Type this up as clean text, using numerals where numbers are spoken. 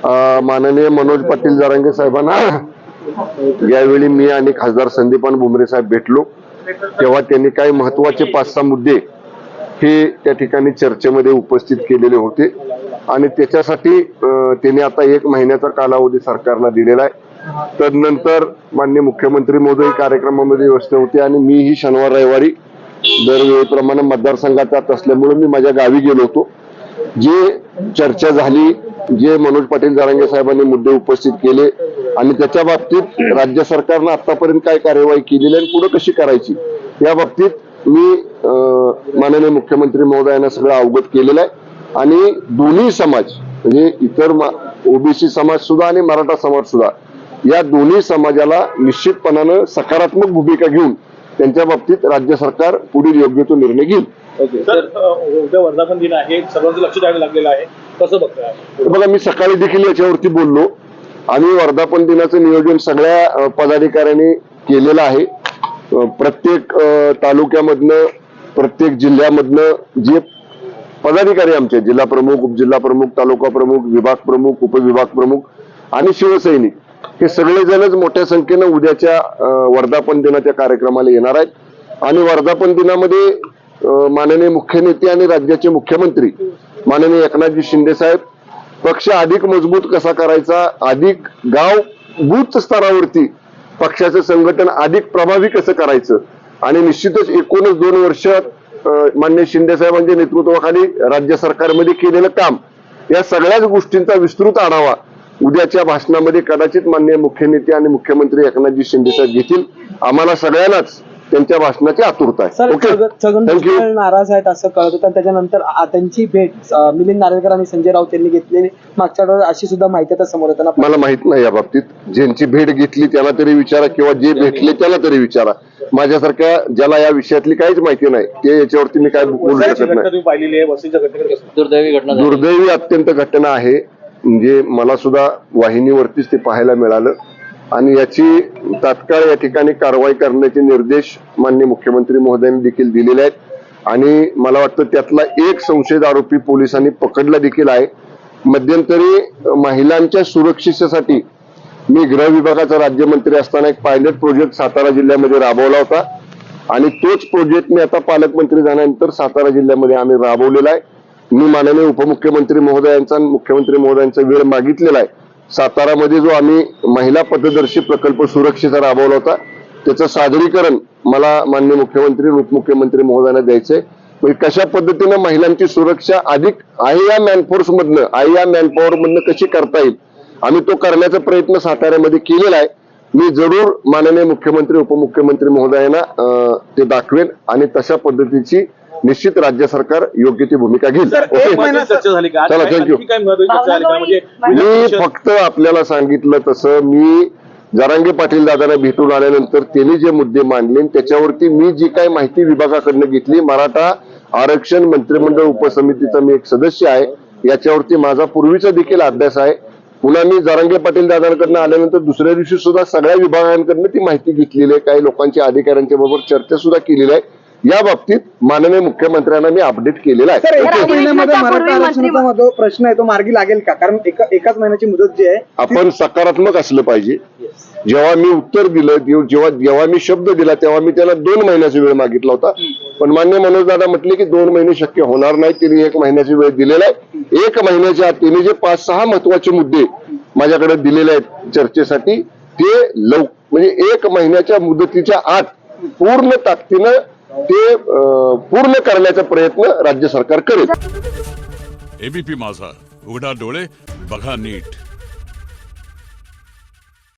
माननीय मनोज पाटील जरांगे साहेबांना यावेळी मी आणि खासदार संदीपान भुमरे साहेब भेटलो, तेव्हा त्यांनी काही महत्वाचे 5-6 मुद्दे हे त्या ठिकाणी चर्चेमध्ये उपस्थित केलेले होते आणि त्याच्यासाठी त्यांनी आता 1 महिन्याचा कालावधी सरकारला दिलेला आहे. तदनंतर माननीय मुख्यमंत्री महोदय कार्यक्रमामध्ये व्यस्त होते आणि मीही शनिवार रविवारी दरवेळेप्रमाणे मतदारसंघात जात असल्यामुळे मी माझ्या गावी गेलो होतो. जे चर्चा झाली, जे मनोज पाटील जरांगे साहेबांनी मुद्दे उपस्थित केले आणि त्याच्या बाबतीत राज्य सरकारनं आतापर्यंत काय कार्यवाही केलेली आणि पुढे कशी करायची या बाबतीत मी माननीय मुख्यमंत्री महोदयांना सगळं अवगत केलेलं आहे आणि दोन्ही समाज म्हणजे इतर ओबीसी समाज सुद्धा आणि मराठा समाज सुद्धा या दोन्ही समाजाला निश्चितपणानं सकारात्मक भूमिका घेऊन त्यांच्या बाबतीत राज्य सरकार पुढील योग्य तो निर्णय घेईल. सर, उद्या वर्धापन दिन आहे, सर्वांचं लक्ष द्यायला लागलेलं आहे, कसं बघताय? बघा, मी सकाळी देखील याच्यावरती बोललो. आम्ही वर्धापन दिनाचं नियोजन सगळ्या पदाधिकाऱ्यांनी केलेलं आहे. प्रत्येक तालुक्यामधनं, प्रत्येक जिल्ह्यामधनं जे पदाधिकारी आमचे जिल्हा प्रमुख, उपजिल्हा प्रमुख, तालुका प्रमुख, विभाग प्रमुख, उपविभाग प्रमुख आणि शिवसैनिक हे सगळेजणच मोठ्या संख्येनं उद्याच्या वर्धापन दिनाच्या कार्यक्रमाला येणार आहेत आणि वर्धापन दिनामध्ये माननीय मुख्य नेते आणि राज्याचे मुख्यमंत्री माननीय एकनाथजी शिंदे साहेब पक्ष अधिक मजबूत कसा करायचा, अधिक गाव बूथ स्तरावरती पक्षाचं संघटन अधिक प्रभावी कसं करायचं आणि निश्चितच 2 वर्षात माननीय शिंदे साहेबांच्या नेतृत्वाखाली राज्य सरकारमध्ये केलेलं काम या सगळ्याच गोष्टींचा विस्तृत आढावा उद्याच्या भाषणामध्ये कदाचित माननीय मुख्य नेते आणि मुख्यमंत्री एकनाथजी शिंदे साहेब घेतील. आम्हाला सगळ्यांनाच त्यांच्या भाषणाची आतुरता आहे. Okay, thank you. नाराज आहेत असं कळत होतं. त्याच्यानंतर त्यांची भेट मिलिंद नार्वेकर आणि संजय राऊत यांनी घेतलेली मागच्या आठवड्यात अशी सुद्धा माहिती आता समोर येताना मला माहित नाही या बाबतीत. ज्यांची भेट घेतली त्याला तरी विचारा किंवा जे भेटले त्याला तरी विचारा. माझ्यासारख्या ज्याला या विषयातली काहीच माहिती नाही ते याच्यावरती मी काय बोलू शकत नाही. दुर्दैवी अत्यंत घटना आहे. म्हणजे मला सुद्धा वाहिनीवरतीच ते पाहायला मिळालं आणि याची तात्काळ या ठिकाणी कारवाई करण्याचे निर्देश माननीय मुख्यमंत्री महोदयांनी देखील दिलेले आहेत आणि मला वाटतं त्यातला एक संशयित आरोपी पोलिसांनी पकडला देखील आहे. मध्यंतरी महिलांच्या सुरक्षेसाठी मी गृह विभागाचा राज्यमंत्री असताना एक पायलट प्रोजेक्ट सातारा जिल्ह्यामध्ये राबवला होता आणि तोच प्रोजेक्ट मी आता पालकमंत्री झाल्यानंतर सातारा जिल्ह्यामध्ये आम्ही राबवलेला आहे. मी माननीय उपमुख्यमंत्री महोदयांचा आणि मुख्यमंत्री महोदयांचा वेळ मागितलेला आहे. सातारामध्ये जो आम्ही महिला पथदर्शी प्रकल्प सुरक्षेचा राबवला होता त्याचं सादरीकरण मला माननीय मुख्यमंत्री उपमुख्यमंत्री महोदयांना द्यायचंय. म्हणजे कशा पद्धतीनं महिलांची सुरक्षा अधिक आहे या मॅनफोर्स मधनं कशी करता येईल आम्ही तो करण्याचा प्रयत्न साताऱ्यामध्ये केलेला आहे. मी जरूर माननीय मुख्यमंत्री उपमुख्यमंत्री महोदयांना ते दाखवेन आणि तशा पद्धतीची निश्चित राज्य सरकार योग्य ती भूमिका घेईल. चला, थँक्यू. मी फक्त आपल्याला सांगितलं तसं मी जरांगे पाटील दादांना भेटून आल्यानंतर त्यांनी जे मुद्दे मांडले त्याच्यावरती मी जी काही माहिती विभागाकडनं घेतली, मराठा आरक्षण मंत्रिमंडळ उपसमितीचा मी एक सदस्य आहे, याच्यावरती माझा पूर्वीचा देखील अभ्यास आहे. पुन्हा मी जरांगे पाटील दादांकडनं आल्यानंतर दुसऱ्या दिवशी सुद्धा सगळ्या विभागांकडनं ती माहिती घेतलेली आहे. काही लोकांच्या अधिकाऱ्यांच्या बरोबर चर्चा सुद्धा केलेली आहे. या बाबतीत माननीय मुख्यमंत्र्यांना मी अपडेट केलेला आहे. मराठा आरक्षणाचा प्रश्न आहे तो मार्गी लागेल का? कारण एकाच महिन्याची मुदत जी आहे आपण सकारात्मक असलं पाहिजे. जेव्हा मी उत्तर दिलं, जेव्हा मी शब्द दिला तेव्हा मी त्याला 2 महिन्याचा वेळ मागितला होता, पण मान्य मनोज दादा म्हटले की 2 महिने शक्य होणार नाही. त्यांनी 1 महिन्याचा वेळ दिलेला आहे. 1 महिन्याच्या आत त्यांनी जे 5-6 महत्वाचे मुद्दे माझ्याकडे दिलेले आहेत चर्चेसाठी ते म्हणजे 1 महिन्याच्या मुदतीच्या आत पूर्ण ताकदीनं ते पूर्ण करण्याचा प्रयत्न राज्य सरकार करेल. एबीपी माझा, उघडा डोळे बघा नीट.